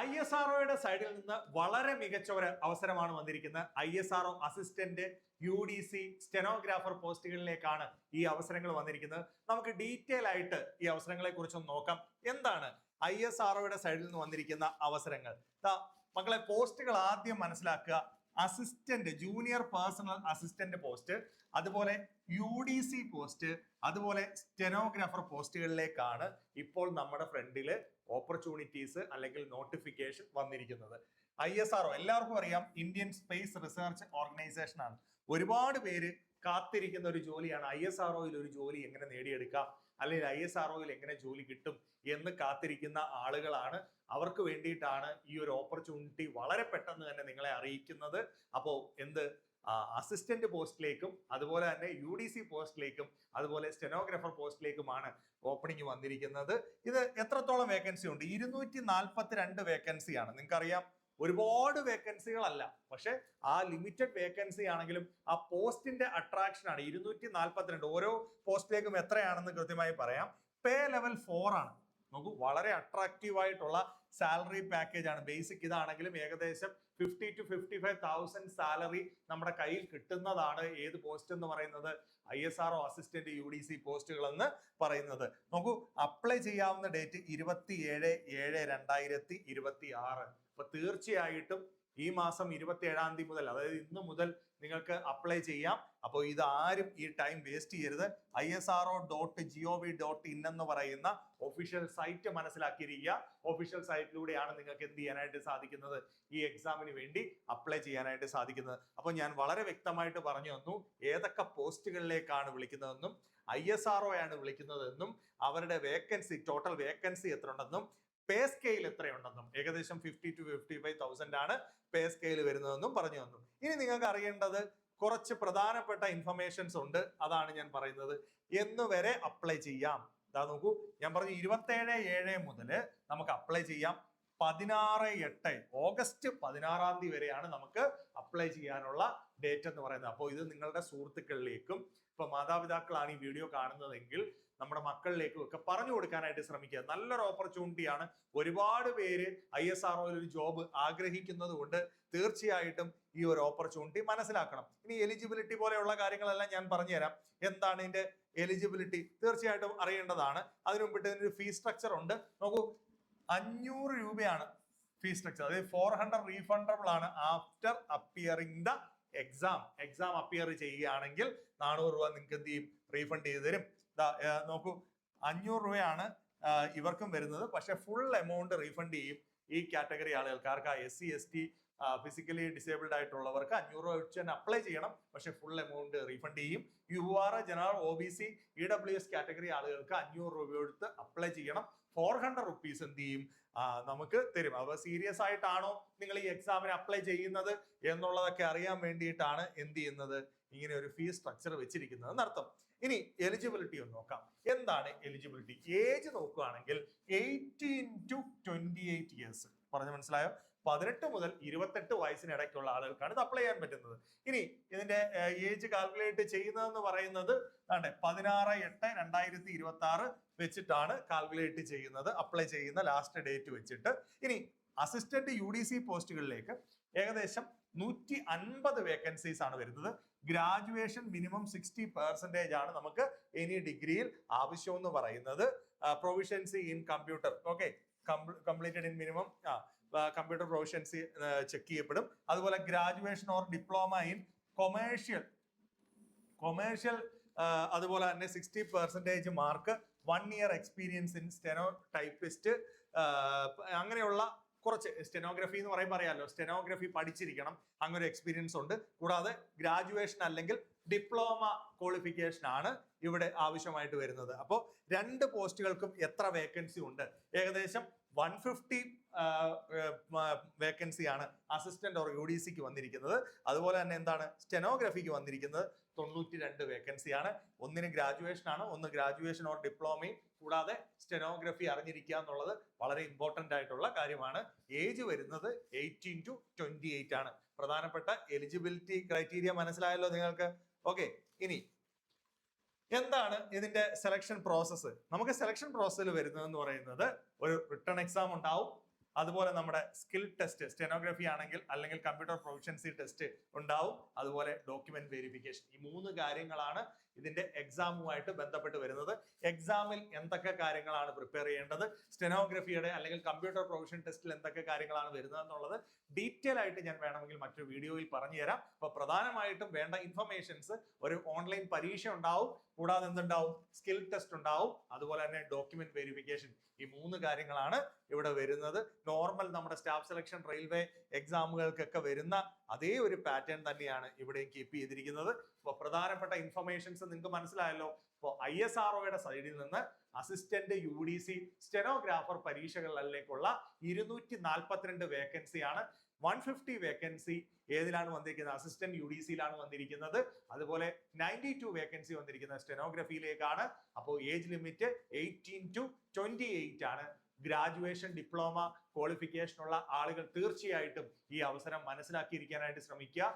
ISROയുടെ സൈഡിൽ നിന്ന് വളരെ മികച്ച ഒരു അവസരമാണ് വന്നിരിക്കുന്നത്. ISRO അസിസ്റ്റന്റ്, UDC, സ്റ്റെനോഗ്രാഫർ പോസ്റ്റുകളിലേക്കാണ് ഈ അവസരങ്ങൾ വന്നിരിക്കുന്നത്. നമുക്ക് ഡീറ്റെയിൽ ആയിട്ട് ഈ അവസരങ്ങളെ കുറിച്ചൊന്ന് നോക്കാം. എന്താണ് ISROയുടെ സൈഡിൽ നിന്ന് വന്നിരിക്കുന്ന അവസരങ്ങൾ? മക്കളെ, പോസ്റ്റുകൾ ആദ്യം മനസ്സിലാക്കുക. Assistant, junior personal assistant post, അതുപോലെ UDC പോസ്റ്റ്, അതുപോലെ സ്റ്റെനോഗ്രാഫർ പോസ്റ്റുകളിലേക്കാണ് ഇപ്പോൾ നമ്മുടെ ഫ്രണ്ടില് ഓപ്പർച്യൂണിറ്റീസ് അല്ലെങ്കിൽ നോട്ടിഫിക്കേഷൻ വന്നിരിക്കുന്നത്. ISRO എല്ലാവർക്കും അറിയാം, ഇന്ത്യൻ സ്പേസ് റിസർച്ച് ഓർഗനൈസേഷൻ ആണ്. ഒരുപാട് പേര് കാത്തിരിക്കുന്ന ഒരു ജോലിയാണ് ISROയിൽ ഒരു ജോലി എങ്ങനെ നേടിയെടുക്കാം, അല്ലെങ്കിൽ ISROയിൽ എങ്ങനെ ജോലി കിട്ടും എന്ന് കാത്തിരിക്കുന്ന ആളുകളാണ്. അവർക്ക് വേണ്ടിയിട്ടാണ് ഈ ഒരു ഓപ്പർച്യൂണിറ്റി വളരെ പെട്ടെന്ന് തന്നെ നിങ്ങളെ അറിയിക്കുന്നത്. അപ്പോൾ അസിസ്റ്റന്റ് പോസ്റ്റിലേക്കും അതുപോലെ തന്നെ UDC പോസ്റ്റിലേക്കും അതുപോലെ സ്റ്റെനോഗ്രാഫർ പോസ്റ്റിലേക്കുമാണ് ഓപ്പണിംഗ് വന്നിരിക്കുന്നത്. ഇത് എത്രത്തോളം വേക്കൻസി ഉണ്ട്? 242 വേക്കൻസിയാണ്. നിങ്ങൾക്കറിയാം, ഒരുപാട് വേക്കൻസികളല്ല, പക്ഷെ ആ ലിമിറ്റഡ് വേക്കൻസി ആണെങ്കിലും ആ പോസ്റ്റിന്റെ അട്രാക്ഷൻ ആണ്. 242. ഓരോ പോസ്റ്റിലേക്കും എത്രയാണെന്ന് കൃത്യമായി പറയാം. പേ ലെവൽ 4 ആണ്. നോക്കൂ, വളരെ അട്രാക്റ്റീവ് ആയിട്ടുള്ള സാലറി പാക്കേജ് ആണ്. ബേസിക് ഇതാണെങ്കിലും ഏകദേശം 50 to 55,000 സാലറി നമ്മുടെ കയ്യിൽ കിട്ടുന്നതാണ്. ഏത് പോസ്റ്റ് എന്ന് പറയുന്നത്? ISRO അസിസ്റ്റന്റ്, UDC പോസ്റ്റുകൾ എന്ന് പറയുന്നത്. നോക്കൂ, അപ്ലൈ ചെയ്യാവുന്ന ഡേറ്റ് 27/7/2026. അപ്പൊ തീർച്ചയായിട്ടും ഈ മാസം 27-ാം തീയതി മുതൽ, അതായത് ഇന്ന് മുതൽ നിങ്ങൾക്ക് അപ്ലൈ ചെയ്യാം. അപ്പോൾ ഇത് ആരും ഈ ടൈം വേസ്റ്റ് ചെയ്യരുത്. ISRO.gov.in എന്ന് പറയുന്ന ഒഫീഷ്യൽ സൈറ്റ് മനസ്സിലാക്കിയിരിക്കുക. ഒഫീഷ്യൽ സൈറ്റിലൂടെയാണ് നിങ്ങൾക്ക് എന്ത് ചെയ്യാനായിട്ട് സാധിക്കുന്നത്? ഈ എക്സാമിന് വേണ്ടി അപ്ലൈ ചെയ്യാനായിട്ട് സാധിക്കുന്നത്. അപ്പോൾ ഞാൻ വളരെ വ്യക്തമായിട്ട് പറഞ്ഞു തന്നു ഏതൊക്കെ പോസ്റ്റുകളിലേക്കാണ് വിളിക്കുന്നതെന്നും ISRO ആണ് വിളിക്കുന്നതെന്നും അവരുടെ വേക്കൻസി, ടോട്ടൽ വേക്കൻസി എത്ര ഉണ്ടെന്നും പേ സ്കെയിൽ എത്രയുണ്ടെന്നും, ഏകദേശം 50 to 55,000 ആണ് പേ സ്കെയിൽ വരുന്നതെന്നും പറഞ്ഞു തന്നു. ഇനി നിങ്ങൾക്ക് അറിയേണ്ടത് കുറച്ച് പ്രധാനപ്പെട്ട ഇൻഫർമേഷൻസ് ഉണ്ട്. അതാണ് ഞാൻ പറയുന്നത്. എന്ന് വരെ അപ്ലൈ ചെയ്യാം? നോക്കൂ, ഞാൻ പറഞ്ഞു 27/7 മുതൽ നമുക്ക് അപ്ലൈ ചെയ്യാം. 16/8 ഓഗസ്റ്റ് 16-ാം തീയതി വരെയാണ് നമുക്ക് അപ്ലൈ ചെയ്യാനുള്ള ഡേറ്റ് എന്ന് പറയുന്നത്. അപ്പോൾ ഇത് നിങ്ങളുടെ സുഹൃത്തുക്കളിലേക്കും, ഇപ്പൊ മാതാപിതാക്കളാണ് ഈ വീഡിയോ കാണുന്നതെങ്കിൽ നമ്മുടെ മക്കളിലേക്കും ഒക്കെ പറഞ്ഞു കൊടുക്കാനായിട്ട് ശ്രമിക്കുക. നല്ലൊരു ഓപ്പർച്യൂണിറ്റിയാണ്. ഒരുപാട് പേര് ISROയിൽ ഒരു ജോബ് ആഗ്രഹിക്കുന്നത് കൊണ്ട് തീർച്ചയായിട്ടും ഈ ഒരു ഓപ്പർച്യൂണിറ്റി മനസ്സിലാക്കണം. ഇനി എലിജിബിലിറ്റി പോലെയുള്ള കാര്യങ്ങളെല്ലാം ഞാൻ പറഞ്ഞുതരാം. എന്താണ് ഇതിന്റെ എലിജിബിലിറ്റി? തീർച്ചയായിട്ടും അറിയേണ്ടതാണ്. അതിനു മുമ്പിട്ട് ഇതിനൊരു ഫീസ് സ്ട്രക്ചർ ഉണ്ട്. നോക്കൂ, 500 രൂപയാണ് ഫീസ് സ്ട്രക്ചർ. അതായത് 400 റീഫണ്ടബിൾ ആണ് after appearing the exam appear ചെയ്യുകയാണെങ്കിൽ 400 രൂപ നിങ്ങൾക്ക് എന്ത് ചെയ്യും? റീഫണ്ട് ചെയ്ത് തരും. നോക്കൂ, 500 രൂപയാണ് ഇവർക്കും വരുന്നത്, പക്ഷെ ഫുൾ എമൗണ്ട് റീഫണ്ട് ചെയ്യും ഈ കാറ്റഗറി ആളുകൾക്ക്. SC ST ഫിസിക്കലി ഡിസേബിൾഡ് ആയിട്ടുള്ളവർക്ക് 500 രൂപ വെച്ച് തന്നെ അപ്ലൈ ചെയ്യണം, പക്ഷെ ഫുൾ എമൗണ്ട് റീഫണ്ട് ചെയ്യും. UR general OBC EWS category ആളുകൾക്ക് 500 രൂപ എടുത്ത് അപ്ലൈ ചെയ്യണം. 400 റുപ്പീസ് എന്ത് ചെയ്യും? നമുക്ക് തരും. അപ്പൊ സീരിയസ് ആയിട്ടാണോ നിങ്ങൾ ഈ എക്സാമിന് അപ്ലൈ ചെയ്യുന്നത് എന്നുള്ളതൊക്കെ അറിയാൻ വേണ്ടിയിട്ടാണ് എന്ത് ചെയ്യുന്നത്? ഇങ്ങനെ ഒരു ഫീസ് സ്ട്രക്ചർ വെച്ചിരിക്കുന്നത് എന്നർത്ഥം. ഇനി എലിജിബിലിറ്റി ഒന്ന് നോക്കാം. എന്താണ് എലിജിബിലിറ്റി? ഏജ് നോക്കുകയാണെങ്കിൽ 18 to 28 ഇയേഴ്സ്. പറഞ്ഞു മനസ്സിലായോ? 18 മുതൽ 28 വയസ്സിനിടയ്ക്കുള്ള ആളുകൾക്കാണ് ഇത് അപ്ലൈ ചെയ്യാൻ പറ്റുന്നത്. ഇനി ഇതിന്റെ ഏജ് കാൽക്കുലേറ്റ് ചെയ്യുന്നതെന്ന് പറയുന്നത് 16/8/2026 വെച്ചിട്ടാണ് കാൽക്കുലേറ്റ് ചെയ്യുന്നത്, അപ്ലൈ ചെയ്യുന്ന ലാസ്റ്റ് ഡേറ്റ് വെച്ചിട്ട്. ഇനി അസിസ്റ്റന്റ് UDC പോസ്റ്റുകളിലേക്ക് ഏകദേശം 150 വേക്കൻസീസ് ആണ് വരുന്നത്. ഗ്രാജുവേഷൻ മിനിമം 60% ആണ് നമുക്ക് എനി ഡിഗ്രിയിൽ ആവശ്യമെന്ന് പറയുന്നത്. Proficiency in computer, okay, completed in minimum computer proficiency check ചെയ്യപ്പെടും. അതുപോലെ graduation or diploma in commercial അതുപോലെ തന്നെ 60% mark, 1 year experience in steno typist, അങ്ങനെയുള്ള കുറച്ച് സ്റ്റെനോഗ്രഫി എന്ന് പറയുമ്പോൾ അറിയാമല്ലോ, സ്റ്റെനോഗ്രഫി പഠിച്ചിരിക്കണം, അങ്ങനെ ഒരു എക്സ്പീരിയൻസ് ഉണ്ട്. കൂടാതെ ഗ്രാജുവേഷൻ അല്ലെങ്കിൽ ഡിപ്ലോമ ക്വാളിഫിക്കേഷൻ ആണ് ഇവിടെ ആവശ്യമായിട്ട് വരുന്നത്. അപ്പോൾ 2 പോസ്റ്റുകൾക്കും എത്ര വേക്കൻസി ഉണ്ട്? ഏകദേശം 150 വേക്കൻസിയാണ് അസിസ്റ്റന്റ് ഓർ UDCക്ക് വന്നിരിക്കുന്നത്. അതുപോലെ തന്നെ എന്താണ് സ്റ്റെനോഗ്രഫിക്ക് വന്നിരിക്കുന്നത്? 92 വേക്കൻസിയാണ്. ഒന്നിന് ഗ്രാജുവേഷൻ ആണ്, ഒന്ന് ഗ്രാജുവേഷൻ ഓർ ഡിപ്ലോമയും കൂടാതെ സ്റ്റെനോഗ്രഫി അറിഞ്ഞിരിക്കുക എന്നുള്ളത് വളരെ ഇമ്പോർട്ടന്റ് ആയിട്ടുള്ള കാര്യമാണ്. ഏജ് വരുന്നത് 18 to 28 ആണ്. പ്രധാനപ്പെട്ട എലിജിബിലിറ്റി ക്രൈറ്റീരിയ മനസ്സിലായല്ലോ നിങ്ങൾക്ക്? ഓക്കെ, ഇനി എന്താണ് ഇതിന്റെ സെലക്ഷൻ പ്രോസസ്സ്? നമുക്ക് സെലക്ഷൻ പ്രോസസ്സിൽ വരുന്നതെന്ന് പറയുന്നത് ഒരു റിട്ടൺ എക്സാം ഉണ്ടാവും, അതുപോലെ നമ്മുടെ സ്കിൽ ടെസ്റ്റ്, സ്റ്റെനോഗ്രഫി ആണെങ്കിൽ അല്ലെങ്കിൽ കമ്പ്യൂട്ടർ പ്രൊഫഷൻസി ടെസ്റ്റ് ഉണ്ടാവും, അതുപോലെ ഡോക്യുമെന്റ് വെരിഫിക്കേഷൻ. ഈ 3 കാര്യങ്ങളാണ് ഇതിന്റെ എക്സാമുമായിട്ട് ബന്ധപ്പെട്ട് വരുന്നത്. എക്സാമിൽ എന്തൊക്കെ കാര്യങ്ങളാണ് പ്രിപ്പയർ ചെയ്യേണ്ടത്, സ്റ്റെനോഗ്രഫിയുടെ അല്ലെങ്കിൽ കമ്പ്യൂട്ടർ പ്രൊഫഷൻ ടെസ്റ്റിൽ എന്തൊക്കെ കാര്യങ്ങളാണ് വരുന്നത് എന്നുള്ളത് ഡീറ്റെയിൽ ആയിട്ട് ഞാൻ വേണമെങ്കിൽ മറ്റൊരു വീഡിയോയിൽ പറഞ്ഞു തരാം. അപ്പൊ പ്രധാനമായിട്ടും വേണ്ട ഇൻഫർമേഷൻസ്, ഒരു ഓൺലൈൻ പരീക്ഷ ഉണ്ടാവും, കൂടാതെ എന്തുണ്ടാവും, സ്കിൽ ടെസ്റ്റ് ഉണ്ടാവും, അതുപോലെ തന്നെ ഡോക്യുമെന്റ് വെരിഫിക്കേഷൻ. ഈ 3 കാര്യങ്ങളാണ് ഇവിടെ വരുന്നത്. നോർമൽ നമ്മുടെ സ്റ്റാഫ് സെലക്ഷൻ, റെയിൽവേ എക്സാമുകൾക്കൊക്കെ വരുന്ന അതേ ഒരു പാറ്റേൺ തന്നെയാണ് ഇവിടെ കീപ്പ് ചെയ്തിരിക്കുന്നത്. അപ്പൊ പ്രധാനപ്പെട്ട ഇൻഫർമേഷൻസ് നിങ്ങൾക്ക് മനസ്സിലായല്ലോ. ഇപ്പോൾ ISROയുടെ സൈഡിൽ നിന്ന് അസിസ്റ്റന്റ് UDC സ്റ്റെനോഗ്രാഫർ പരീക്ഷകളിലേക്കുള്ള 242 വേക്കൻസിയാണ്. 150 വേക്കൻസി ഏതിലാണ് വന്നിരിക്കുന്നത്, അസിസ്റ്റന്റ് UDCയിലാണ് വന്നിരിക്കുന്നത്. അതുപോലെ 92 വേക്കൻസി വന്നിരിക്കുന്നത് സ്റ്റെനോഗ്രഫിയിലേക്കാണ്. അപ്പോൾ ഏജ് ലിമിറ്റ് 18 to 28 ആണ്. ഗ്രാജുവേഷൻ, ഡിപ്ലോമ ക്വാളിഫിക്കേഷൻ ഉള്ള ആളുകൾ തീർച്ചയായിട്ടും ഈ അവസരം മനസ്സിലാക്കിയിരിക്കാനായിട്ട് ശ്രമിക്കുക.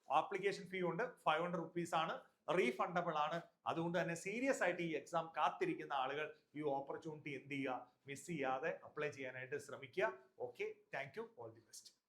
ആപ്ലിക്കേഷൻ ഫീ ഉണ്ട്, 500 rupees ആണ്, റീഫണ്ടബിൾ ആണ്. അതുകൊണ്ട് തന്നെ സീരിയസ് ആയിട്ട് ഈ എക്സാം കാത്തിരിക്കുന്ന ആളുകൾ ഈ ഓപ്പർച്യൂണിറ്റി എന്ത് ചെയ്യുക, മിസ് ചെയ്യാതെ അപ്ലൈ ചെയ്യാനായിട്ട് ശ്രമിക്കുക. Okay, thank you, all the best.